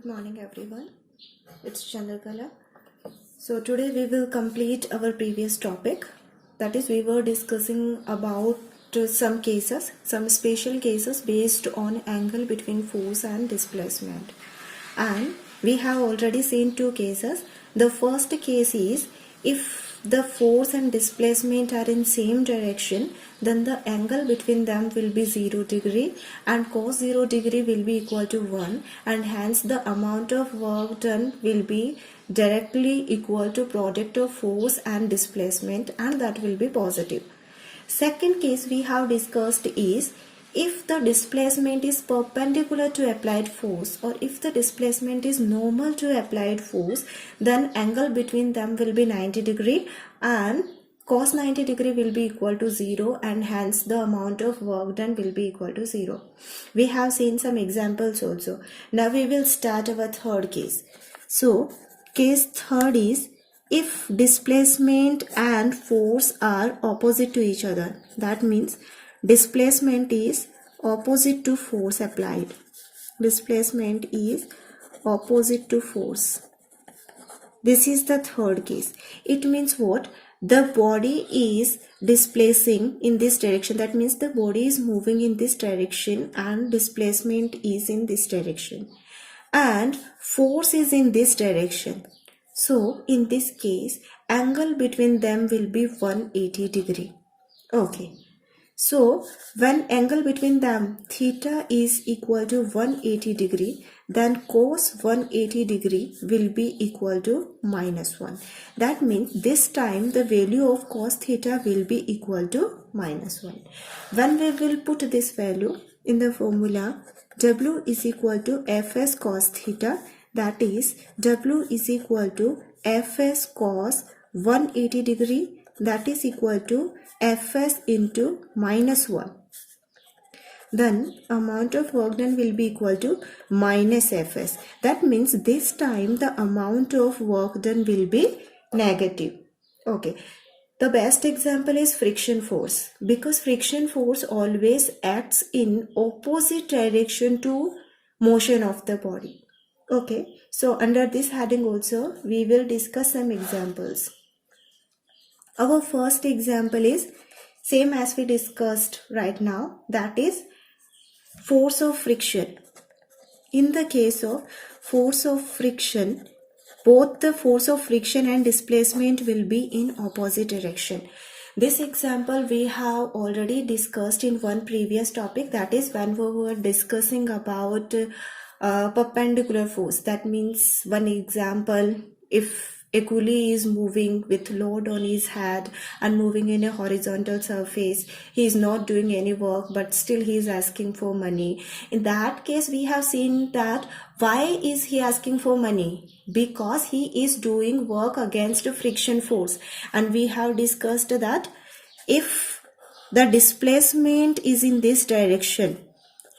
morning everyone, it's Chandrakala. So today we will complete our previous topic, that is we were discussing about some cases, some special cases based on angle between force and displacement, and we have already seen two cases. The first case is if the force and displacement are in same direction, then the angle between them will be 0 degree and cos 0 degree will be equal to 1, and hence the amount of work done will be directly equal to product of force and displacement, and that will be positive. Second case we have discussed is if the displacement is perpendicular to applied force, or if the displacement is normal to applied force, then angle between them will be 90 degree and cos 90 degree will be equal to 0, and hence the amount of work done will be equal to 0. We have seen some examples also. Now we will start our third case. So case third is if displacement and force are opposite to each other. That means displacement is opposite to force applied. Displacement is opposite to force. This is the third case. It means what? The body is displacing in this direction. That means the body is moving in this direction and displacement is in this direction. And force is in this direction. So in this case, angle between them will be 180 degree. Okay. So when angle between them theta is equal to 180 degree, then cos 180 degree will be equal to -1. That means this time the value of cos theta will be equal to -1. When we will put this value in the formula, W is equal to Fs cos theta, that is W is equal to Fs cos 180 degree, that is equal to Fs into -1. Then amount of work done will be equal to minus Fs. That means this time the amount of work done will be negative. Okay. The best example is friction force, because friction force always acts in opposite direction to motion of the body. Okay. So under this heading also we will discuss some examples. Our first example is same as we discussed right now, that is force of friction. In the case of force of friction, both the force of friction and displacement will be in opposite direction. This example we have already discussed in one previous topic, that is when we were discussing about perpendicular force. That means one example, if a coolie is moving with load on his head and moving in a horizontal surface, he is not doing any work but still he is asking for money. In that case we have seen that why is he asking for money? Because he is doing work against a friction force, and we have discussed that if the displacement is in this direction,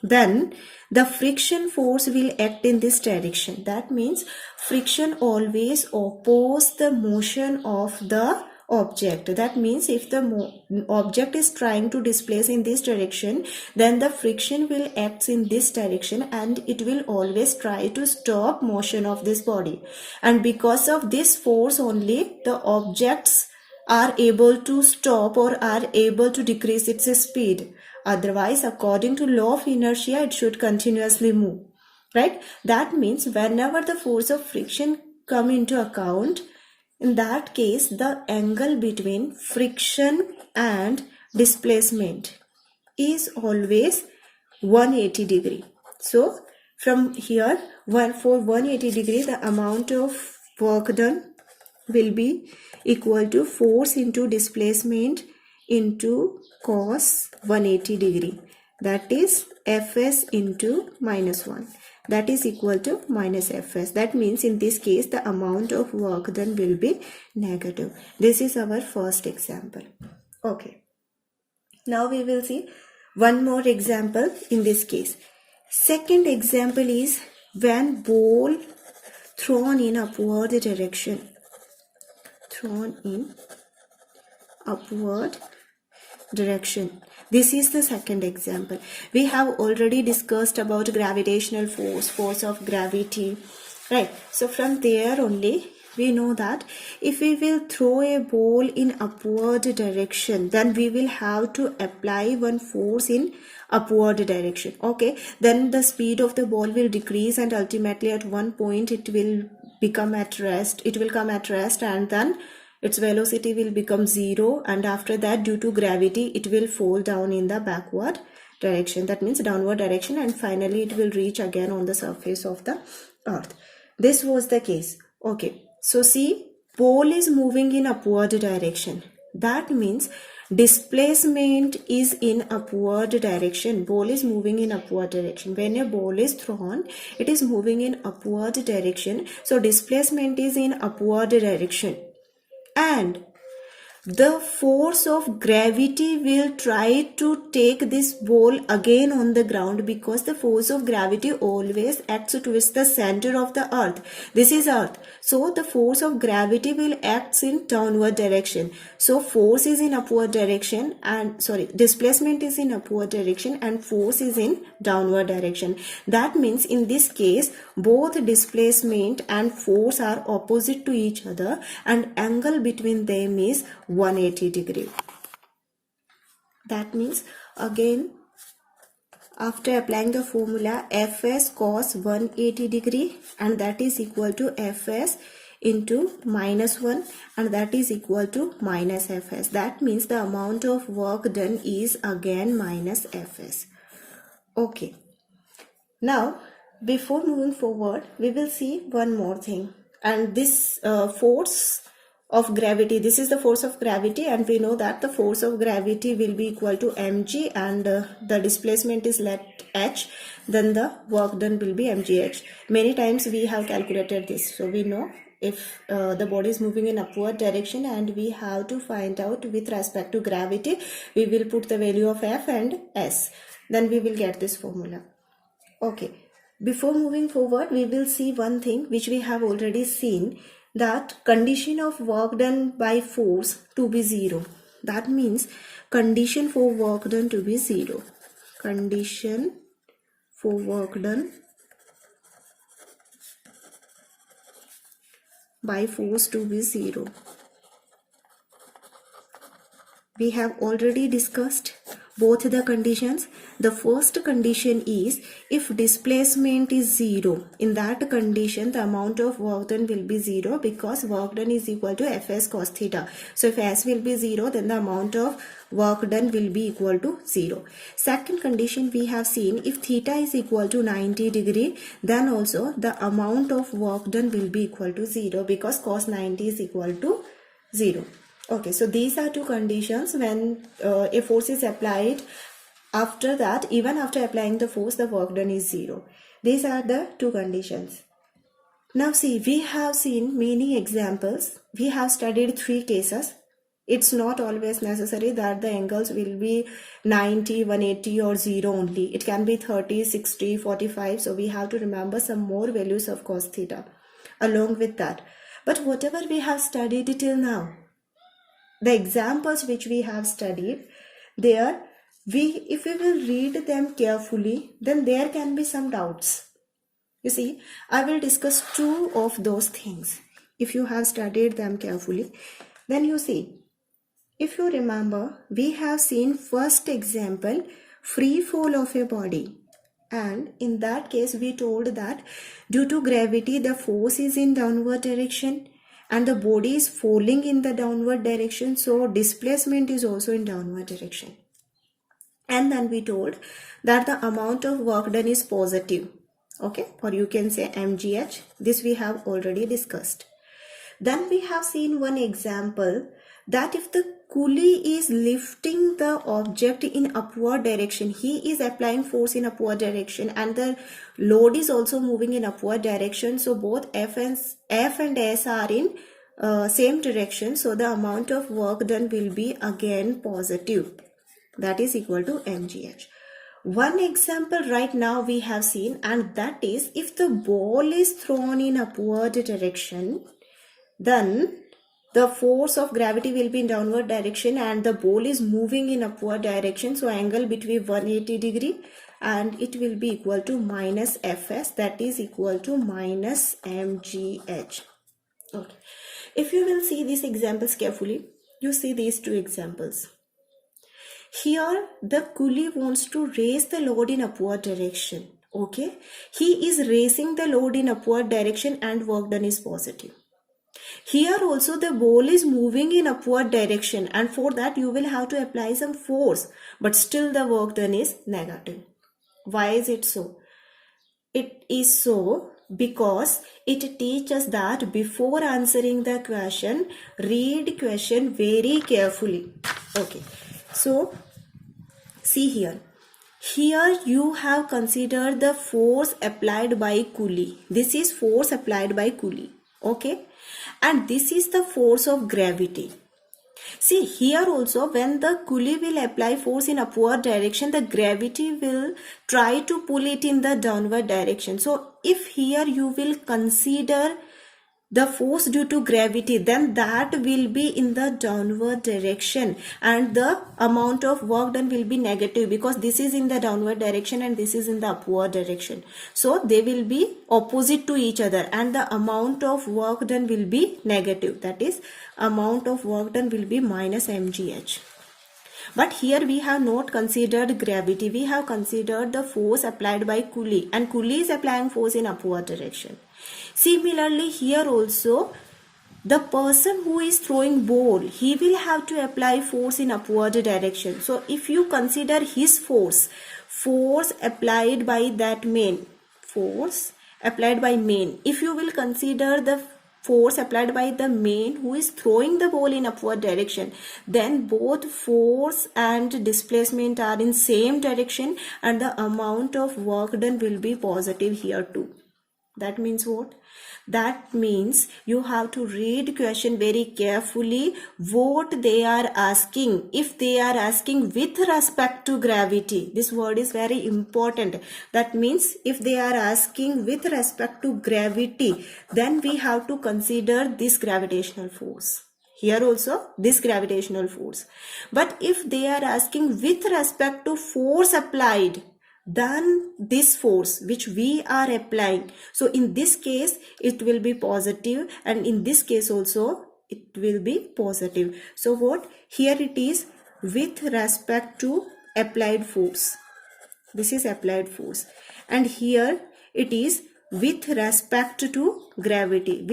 then the friction force will act in this direction. That means friction always opposes the motion of the object. That means if the object is trying to displace in this direction, then the friction will act in this direction and it will always try to stop motion of this body. And because of this force only, the objects are able to stop or are able to decrease its speed. Otherwise, according to law of inertia, it should continuously move, right? That means whenever the force of friction come into account, in that case, the angle between friction and displacement is always 180 degree. So from here, for 180 degree, the amount of work done will be equal to force into displacement into cos 180 degree, that is Fs into -1, that is equal to minus Fs. That means in this case the amount of work done will be negative. This is our first example. Okay. Now we will see one more example in this case. Second example is when ball thrown in upward direction. Thrown in upward direction. This is the second example. We have already discussed about gravitational force, force of gravity, right? So from there only we know that if we will throw a ball in upward direction, then we will have to apply one force in upward direction. Okay, then the speed of the ball will decrease, and ultimately at one point it will become at rest. It will come at rest, and then its velocity will become 0, and after that, due to gravity, it will fall down in the backward direction, that means downward direction, and finally it will reach again on the surface of the earth. This was the case. Okay, so see, ball is moving in upward direction. That means displacement is in upward direction. Ball is moving in upward direction. When a ball is thrown, it is moving in upward direction. So displacement is in upward direction. And the force of gravity will try to take this ball again on the ground, because the force of gravity always acts towards the center of the earth. This is earth. So the force of gravity will act in downward direction. So force is in upward direction, and displacement is in upward direction and force is in downward direction. That means in this case, both displacement and force are opposite to each other, and angle between them is 180 degree. That means again, after applying the formula, Fs cos 180 degree, and that is equal to Fs into -1, and that is equal to minus Fs. That means the amount of work done is again minus Fs. Okay. Now, before moving forward, we will see one more thing, and this force of gravity, this is the force of gravity, and we know that the force of gravity will be equal to mg, and the displacement is let h, then the work done will be mgh. Many times we have calculated this, so we know if the body is moving in upward direction and we have to find out with respect to gravity, we will put the value of F and S, then we will get this formula. Okay, before moving forward, we will see one thing which we have already seen, that condition of work done by force to be 0. That means condition for work done to be 0. Condition for work done by force to be 0. We have already discussed both the conditions. The first condition is if displacement is 0. In that condition, the amount of work done will be 0, because work done is equal to Fs cos theta. So if S will be 0, then the amount of work done will be equal to 0. Second condition we have seen, if theta is equal to 90 degree, then also the amount of work done will be equal to 0, because cos 90 is equal to 0. Okay, so these are two conditions when a force is applied. After that, even after applying the force, the work done is 0. These are the two conditions. Now see, we have seen many examples. We have studied 3 cases. It's not always necessary that the angles will be 90, 180 or 0 only. It can be 30, 60, 45. So we have to remember some more values of cos theta along with that. But whatever we have studied till now, the examples which we have studied, there if we will read them carefully, then there can be some doubts. You see, I will discuss 2 of those things. If you have studied them carefully, then you see, if you remember, we have seen first example, free fall of a body. And in that case, we told that due to gravity, the force is in downward direction, and the body is falling in the downward direction, so displacement is also in downward direction. And then we told that the amount of work done is positive, okay, or you can say mgh. This we have already discussed. Then we have seen one example, that if the coolie is lifting the object in upward direction, he is applying force in upward direction, and the load is also moving in upward direction. So both F and S are in same direction. So the amount of work done will be again positive. That is equal to mgh. One example right now we have seen, and that is if the ball is thrown in upward direction, then the force of gravity will be in downward direction and the ball is moving in upward direction. So angle between 180 degree and it will be equal to minus Fs, that is equal to minus mgh. Okay. If you will see these examples carefully, you see these two examples. Here the coolie wants to raise the load in upward direction. Okay, he is raising the load in upward direction and work done is positive. Here also the ball is moving in upward direction and for that you will have to apply some force, but still the work done is negative. Why is it so? It is so because it teaches that before answering the question, read question very carefully. Okay, so see here. Here you have considered the force applied by coolie. This is force applied by coolie. Okay. And this is the force of gravity. See here also when the coolie will apply force in upward direction, the gravity will try to pull it in the downward direction. So if here you will consider the force due to gravity, then that will be in the downward direction and the amount of work done will be negative because this is in the downward direction and this is in the upward direction. So they will be opposite to each other and the amount of work done will be negative, that is amount of work done will be minus mgh. But here we have not considered gravity, we have considered the force applied by coolie and coolie is applying force in upward direction. Similarly here also the person who is throwing ball, he will have to apply force in upward direction. So if you consider his force applied by that main, if you will consider the force applied by the main who is throwing the ball in upward direction, then both force and displacement are in same direction and the amount of work done will be positive here too. That means what? That means you have to read question very carefully what they are asking. If they are asking with respect to gravity, this word is very important. That means if they are asking with respect to gravity, then we have to consider this gravitational force. Here also this gravitational force. But if they are asking with respect to force applied, then this force which we are applying, so in this case it will be positive and in this case also it will be positive. So what? Here it is with respect to applied force. This is applied force and here it is with respect to gravity,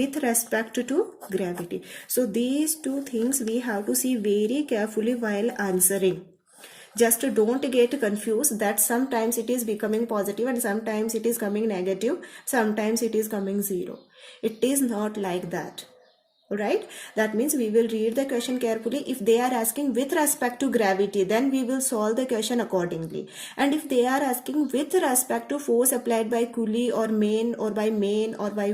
So these two things we have to see very carefully while answering. Just don't get confused that sometimes it is becoming positive and sometimes it is coming negative, sometimes it is coming zero. It is not like that. Right? That means we will read the question carefully. If they are asking with respect to gravity, then we will solve the question accordingly. And if they are asking with respect to force applied by coolie or main or by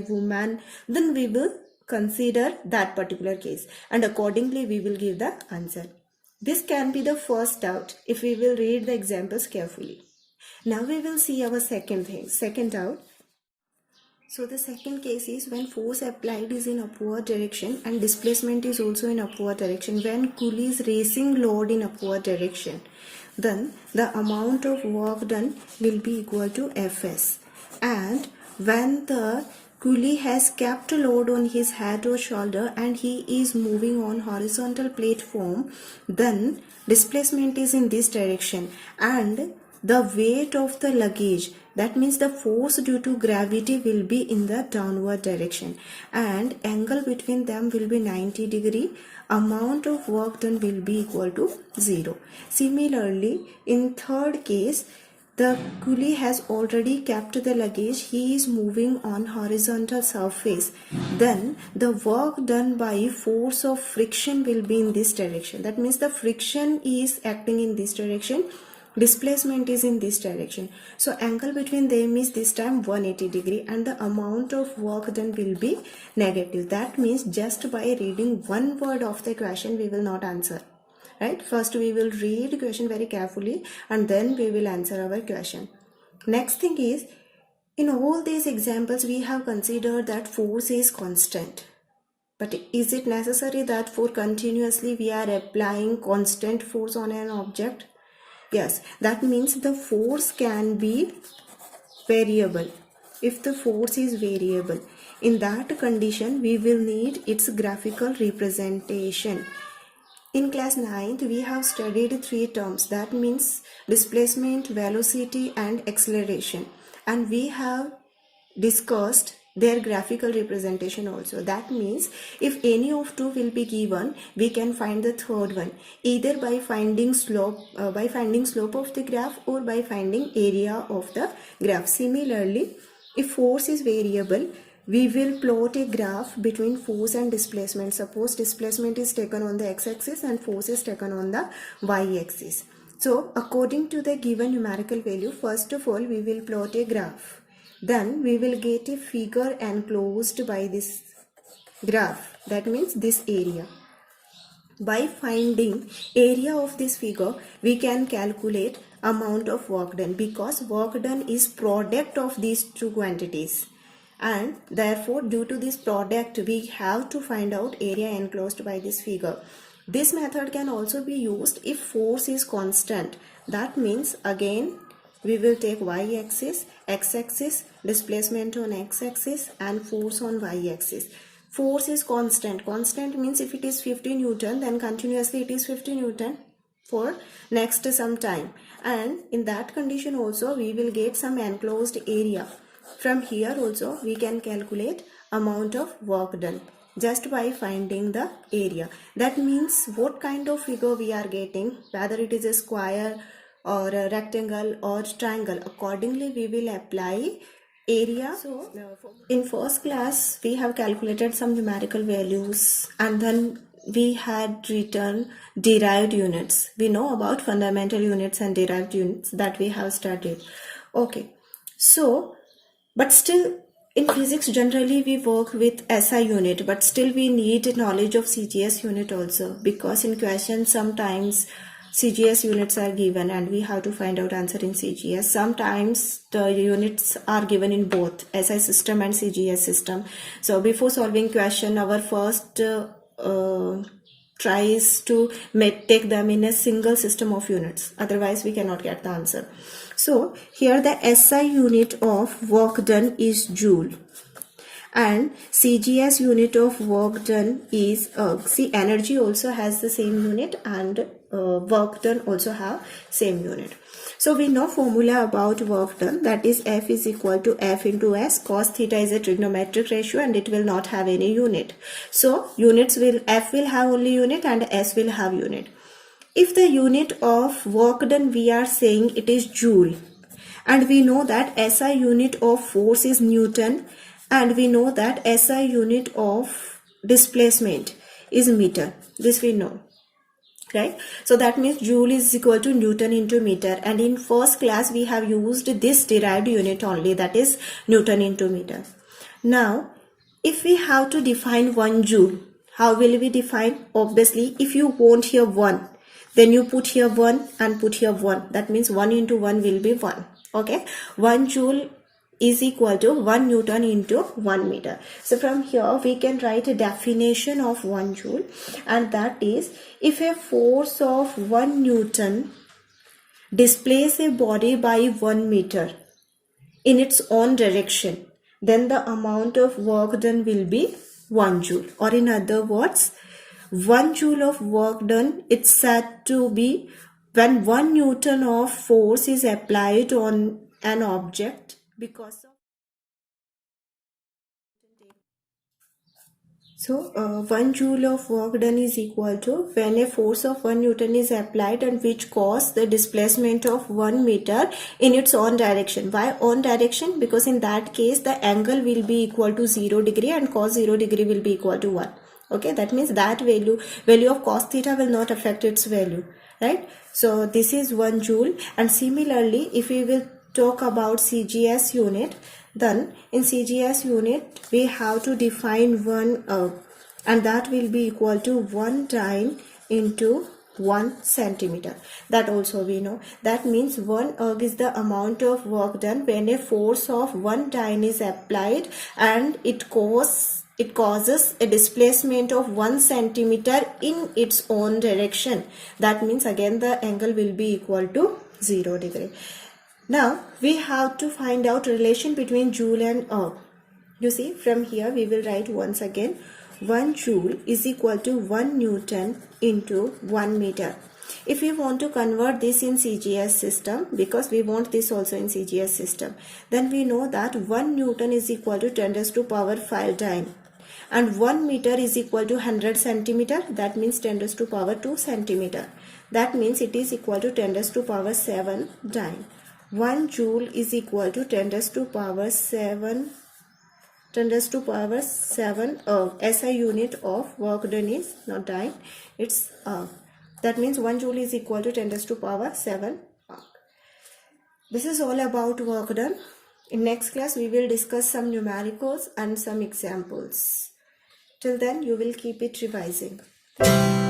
woman, then we will consider that particular case and accordingly we will give the answer. This can be the first doubt if we will read the examples carefully. Now we will see our second doubt. So the second case is when force applied is in upward direction and displacement is also in upward direction. When coolie is raising load in upward direction, then the amount of work done will be equal to Fs. And when the coolie has kept load on his head or shoulder and he is moving on horizontal platform, then displacement is in this direction and the weight of the luggage, that means the force due to gravity, will be in the downward direction and angle between them will be 90 degree. Amount of work done will be equal to 0. Similarly, in third case, the coolie has already kept the luggage, he is moving on horizontal surface, then the work done by force of friction will be in this direction. That means the friction is acting in this direction, displacement is in this direction. So angle between them is this time 180 degree and the amount of work done will be negative. That means just by reading one word of the question we will not answer. Right? First we will read the question very carefully and then we will answer our question. Next thing is, in all these examples we have considered that force is constant. But is it necessary that for continuously we are applying constant force on an object? Yes, that means the force can be variable. If the force is variable, in that condition we will need its graphical representation. In class 9th, we have studied three terms, that means displacement, velocity and acceleration, and we have discussed their graphical representation also. That means if any of two will be given, we can find the third one either by finding slope of the graph or by finding area of the graph. Similarly, if force is variable, we will plot a graph between force and displacement. Suppose displacement is taken on the x-axis and force is taken on the y-axis. So according to the given numerical value, first of all we will plot a graph. Then we will get a figure enclosed by this graph, that means this area. By finding area of this figure, we can calculate amount of work done, because work done is product of these two quantities, and therefore due to this product we have to find out area enclosed by this figure. This method can also be used if force is constant. That means again we will take y-axis, x-axis, displacement on x-axis and force on y-axis. Force is constant. Constant means if it is 50 Newton, then continuously it is 50 Newton for next some time. And in that condition also we will get some enclosed area. From here also we can calculate amount of work done just by finding the area. That means what kind of figure we are getting, whether it is a square or a rectangle or triangle, accordingly we will apply area. So in first class we have calculated some numerical values, and then we had written derived units. We know about fundamental units and derived units that we have studied. Okay, so but still in physics generally we work with SI unit, but still we need knowledge of CGS unit also, because in questions sometimes CGS units are given and we have to find out answer in CGS. Sometimes the units are given in both SI system and CGS system. So before solving question, our first tries to take them in a single system of units, otherwise we cannot get the answer. So here the SI unit of work done is joule, and CGS unit of work done is see, energy also has the same unit and work done also have same unit. So we know formula about work done, that is F is equal to F into S. Cos theta is a trigonometric ratio and it will not have any unit. So units will, F will have only unit and S will have unit. If the unit of work done we are saying it is joule, and we know that SI unit of force is Newton, and we know that SI unit of displacement is meter. This we know, right? So that means joule is equal to Newton into meter, and in first class we have used this derived unit only, that is Newton into meter. Now if we have to define 1 joule, how will we define? Obviously if you want here 1, then you put here 1 and put here 1. That means 1 into 1 will be 1. Okay, 1 joule is equal to 1 Newton into 1 meter. So from here we can write a definition of 1 joule, and that is, if a force of 1 Newton displaces a body by 1 meter in its own direction, then the amount of work done will be 1 joule. Or in other words, 1 joule of work done, it's said to be when 1 Newton of force is applied on an object because of. So 1 joule of work done is equal to when a force of 1 Newton is applied and which causes the displacement of 1 meter in its own direction. Why own direction? Because in that case the angle will be equal to 0 degree and cos 0 degree will be equal to 1. Okay, that means that value of cos theta will not affect its value, right? So this is 1 joule. And similarly, if we will talk about CGS unit, then in CGS unit we have to define 1 erg, and that will be equal to 1 dyne into 1 centimeter. That also we know. That means 1 erg is the amount of work done when a force of 1 dyne is applied and it causes it causes a displacement of 1 centimeter in its own direction. That means again the angle will be equal to 0 degree. Now we have to find out relation between joule and erg. You see, from here we will write once again 1 joule is equal to 1 Newton into 1 meter. If we want to convert this in CGS system, because we want this also in CGS system, then we know that 1 Newton is equal to 10 raised to power 5 dyne. And 1 meter is equal to 100 centimeter. That means 10 raised to power 2 centimeter. That means it is equal to 10 raised to power 7 dyne. 1 joule is equal to 10 raised to power 7 SI unit of work done is not dyne, it's that means 1 joule is equal to 10 raised to power 7 arc. This is all about work done. In next class we will discuss some numericals and some examples. Till then you will keep it revising. Thank you.